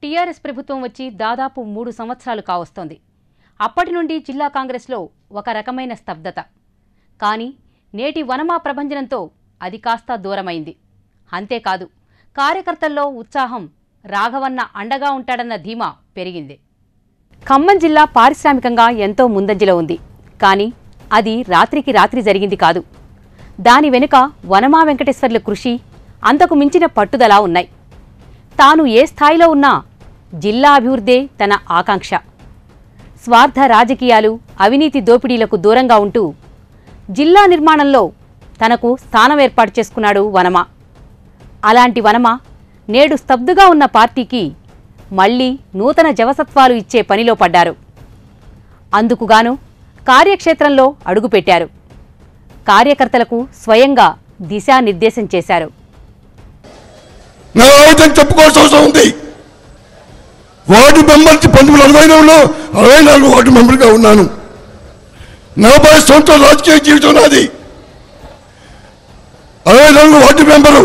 TRS ప్రభుత్వం వచ్చి దాదాపు 3 సంవత్సరాలు కావస్తోంది. అప్పటి నుండి జిల్లా కాంగ్రెస్లో ఒక రకమైన స్తబ్దత. కానీ నేటి వనమా ప్రభంజనంతో అది కాస్త దూరమైంది. అంతేకాదు, కార్యకర్తల్లో ఉత్సాహం రాఘవన్న అండగా ఉంటాడన్న ధీమా పెరిగింది. ఖమ్మం జిల్లా పారిశ్రామికంగా ఎంతో ముందంజలో ఉంది. కానీ అది రాత్రికి రాత్రి జరిగింది కాదు. దాని వెనుక వనమా వెంకటేశ్వర్ల కృషి, అంతకు మించిన పట్టుదల ఉన్నాయి. తాను ఏ స్థాయిలో ఉన్నా జిల్లా అభివృద్ధే తన ఆకాంక్ష. స్వార్థ రాజకీయాలు, అవినీతి దోపిడీలకు దూరంగా ఉంటూ జిల్లా నిర్మాణంలో తనకు స్థానం ఏర్పాటు చేసుకున్నాడు వనమా. అలాంటి వనమా నేడు స్తబ్దుగా ఉన్న పార్టీకి మళ్లీ నూతన జవసత్వాలు ఇచ్చే పనిలో పడ్డారు. అందుకుగాను కార్యక్షేత్రంలో అడుగుపెట్టారు. కార్యకర్తలకు స్వయంగా దిశానిర్దేశం చేశారు. చెప్పుకోవాల్సిన అవసరం ఉంది. వార్డు మెంబర్ 1949లో 64 వార్డు మెంబర్గా ఉన్నాను. 40 సంవత్సరాల రాజకీయ జీవితం నాది. 64 వార్డు మెంబరు.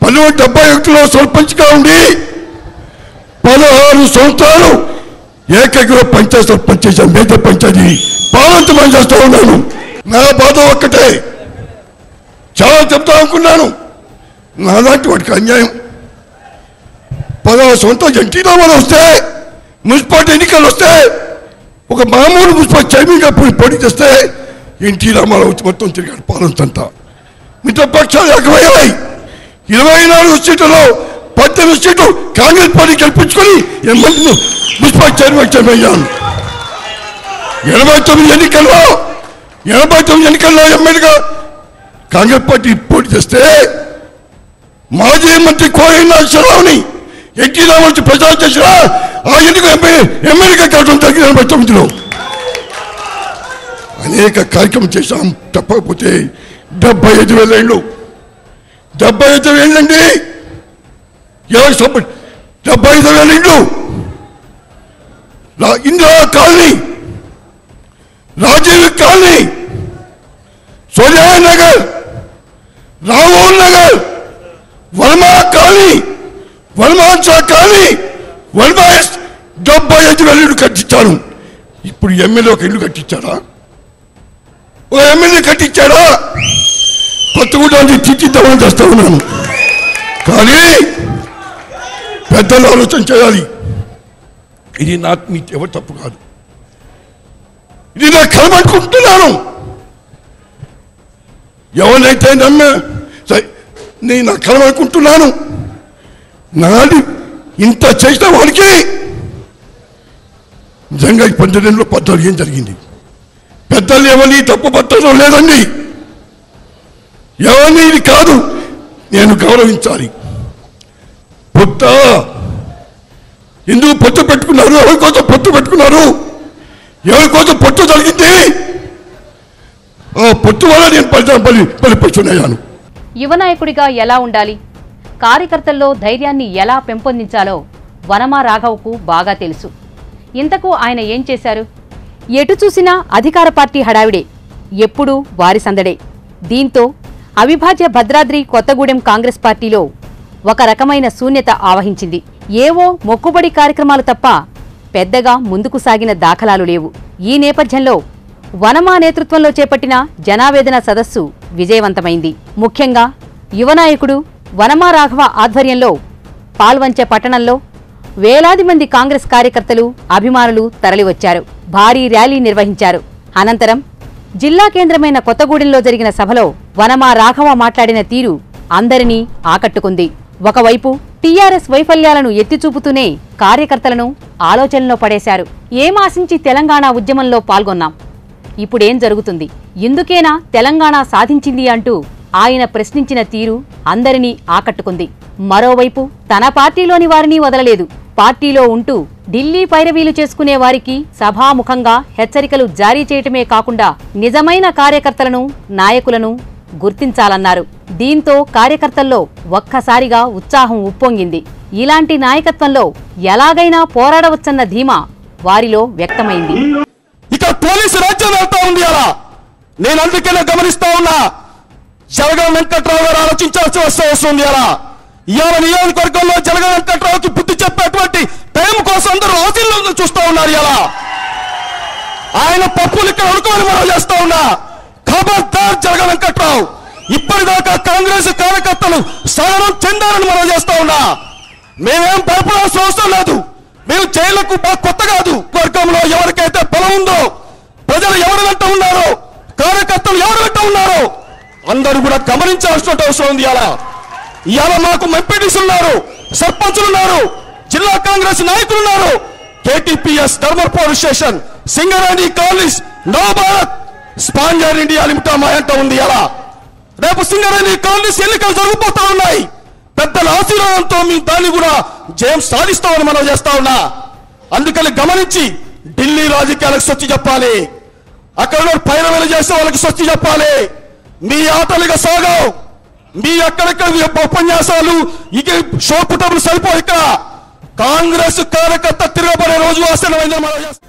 1971లో సర్పంచ్గా ఉండి 16 సంవత్సరాలు ఏకైక పంచాయతీ సర్పంచ్ చేశాను. మేజర్ పంచాయతీ పాలన చేస్తూ ఉన్నాను. నా బాధ ఒక్కటే, చాలా చెప్తా అనుకున్నాను. నాలాంటి వాటికి అన్యాయం. 16 సంవత్సరాలు ఎన్టీ రామారావు వస్తే, మున్సిపాలిటీ ఎన్నికలు వస్తే, ఒక మామూలు మున్సిపల్ చైర్మన్గా పోటీ చేస్తే ఎన్టీ రామారావు వచ్చి మొత్తం తిరిగాడు పాలనంతా. మిత్రపక్షాలు ఏకమయ్యాయి. 24 సీట్లలో 18 సీట్లు కాంగ్రెస్ పార్టీ గెలిపించుకొని మున్సిపల్ చైర్మన్ అయ్యాను. 89 ఎన్నికల్లో ఎమ్మెల్యేగా కాంగ్రెస్ పార్టీ పోటీ చేస్తే మాజీ మంత్రి కోయిన నాగేశ్వరరావుని ఎన్టీ రామారావు ప్రచారం చేసిన ఆ ఎన్నిక ఎమ్మెల్యేగా కావడం జరిగింది. 89లో అనేక కార్యక్రమం చేశాం. తప్పకపోతే 75,000 ఏళ్ళు 75,000 ఏళ్ళండి. 75,000 ఇళ్ళు. Indira colony, Rajiv colony, Sonia Nagar, Rammohan Nagar, Varma colony, వర్మాన్సా కాలనీ, వర్మా 75,000 ఇళ్ళు కట్టించాను. ఇప్పుడు ఎమ్మెల్యే ఒక ఇల్లు కట్టించాడా? ఓ ఎమ్మెల్యే కట్టించాడా? కొత్తగూడాన్ని తీర్చిద్దామని చేస్తా ఉన్నాను. కానీ పెద్దలు ఆలోచన చేయాలి. ఇది మీ ఎవరు తప్పు కాదు. ఇది నా కలమనుకుంటున్నాను. ఎవరినైతే నేను నా కలమనుకుంటున్నాను. నాది ఇంత చేసిన వాడికి నిజంగా 12 14 ఏం జరిగింది? పెద్దలు ఎవరిని తప్పు పట్టడం లేదండి. ఎవరిని ఇది కాదు, నేను గౌరవించాలి. ఎందుకు పొత్తు పెట్టుకున్నారు? ఎవరి కోసం పొత్తు పెట్టుకున్నారు? ఎవరి కోసం పొత్తు జరిగింది? ఆ పొత్తు వల్ల నేను బలిపరుచున్నాను. యువనాయకుడిగా ఎలా ఉండాలి, కార్యకర్తల్లో ధైర్యాన్ని ఎలా పెంపొందించాలో వనమా రాఘవకు బాగా తెలుసు. ఇంతకు ఆయన ఏం చేశారు? ఎటు చూసినా అధికార పార్టీ హడావిడే, ఎప్పుడూ వారి సందడే. దీంతో అవిభాజ్య భద్రాద్రి కొత్తగూడెం కాంగ్రెస్ పార్టీలో ఒక రకమైన శూన్యత ఆవహించింది. ఏవో మొక్కుబడి కార్యక్రమాలు తప్ప పెద్దగా ముందుకు సాగిన దాఖలాలు లేవు. ఈ నేపథ్యంలో వనమా నేతృత్వంలో చేపట్టిన జనావేదన సదస్సు విజయవంతమైంది. ముఖ్యంగా యువనాయకుడు వనమా రాఘవ ఆధ్వర్యంలో పాల్వంచ పట్టణంలో వేలాది మంది కాంగ్రెస్ కార్యకర్తలు, అభిమానులు తరలివచ్చారు. భారీ ర్యాలీ నిర్వహించారు. అనంతరం జిల్లా కేంద్రమైన కొత్తగూడెంలో జరిగిన సభలో వనమా రాఘవ మాట్లాడిన తీరు అందరినీ ఆకట్టుకుంది. ఒకవైపు టీఆర్ఎస్ వైఫల్యాలను ఎత్తిచూపుతూనే కార్యకర్తలను ఆలోచనలో పడేశారు. ఏమాశించి తెలంగాణ ఉద్యమంలో పాల్గొన్నాం, ఇప్పుడేం జరుగుతుంది, ఇందుకేనా తెలంగాణ సాధించింది అంటూ ఆయన ప్రశ్నించిన తీరు అందరినీ ఆకట్టుకుంది. మరోవైపు తన పార్టీలోని వారిని వదలలేదు. పార్టీలో ఉంటూ ఢిల్లీ పైరవీలు చేసుకునే వారికి సభాముఖంగా హెచ్చరికలు జారీ చేయటమే కాకుండా నిజమైన కార్యకర్తలను, నాయకులను గుర్తించాలన్నారు. దీంతో కార్యకర్తల్లో ఒక్కసారిగా ఉత్సాహం ఉప్పొంగింది. ఇలాంటి నాయకత్వంలో ఎలాగైనా పోరాడవచ్చన్న ధీమా వారిలో వ్యక్తమైంది. ఇక పోలీసు రాజ్యం వెళ్తా ఉంది. అలా నేను అందుకనే గమనిస్తా ఉన్నా. జరగం వెంకట్రావు గారు ఆలోచించాల్సి వస్తుంది. అలా ఇవాళ నియోజకవర్గంలో జలగ వెంకట్రావుకి బుద్ధి చెప్పేటువంటి టైం కోసం అందరూ ఆశీర్వాదం చూస్తూ ఉన్నారు. ఇలా ఆయన పప్పులు ఇక్కడ ఉడుకోని మనం చేస్తా ఉన్నా. ఖబర్దార్ జలగ వెంకట్రావు, ఇప్పటిదాకా కాంగ్రెస్ కార్యకర్తలు సహనం చెందాలని మనం చేస్తా ఉన్నా. మేమేం భయపడాల్సిన అవసరం లేదు. మేము జైళ్లకు కొత్త కాదు. వర్గంలో ఎవరికైతే బలం ఉందో, ప్రజలు ఎవరి వెంట ఉన్నారో, కార్యకర్తలు ఎవరి వెంట ఉన్నారో అందరూ కూడా గమనించాల్సిన అవసరం ఉంది. ఇవాళ మాకు ఎంపీటీసీలు ఉన్నారు, సర్పంచులు ఉన్నారు, జిల్లా కాంగ్రెస్ నాయకులు ఉన్నారు. KTPS thermal power station, Singareni colonies, Navabharat, sponge iron India limited మా ఎంట ఉంది. రేపు సింగరేణి కాలనీస్ ఎన్నికలు జరుగుతూ ఉన్నాయి. పెద్దల ఆశీర్వాదంతో మేము దాన్ని కూడా జయం సాధిస్తామని మనం చేస్తా ఉన్నా. అందుకని గమనించి ఢిల్లీ రాజకీయాలకు స్వచ్ఛ చెప్పాలి. అక్కడ పైరవేలు చేసే వాళ్ళకి స్వచ్ఛ చెప్పాలి. మీ ఆటలుగా సాగవు. మీ అక్కడక్కడ ఉపన్యాసాలు ఇక షో పుటములు సరిపోయి కాంగ్రెస్ కార్యకర్త తిరగబడే రోజు ఆసనమైందని మనం చేస్తాం.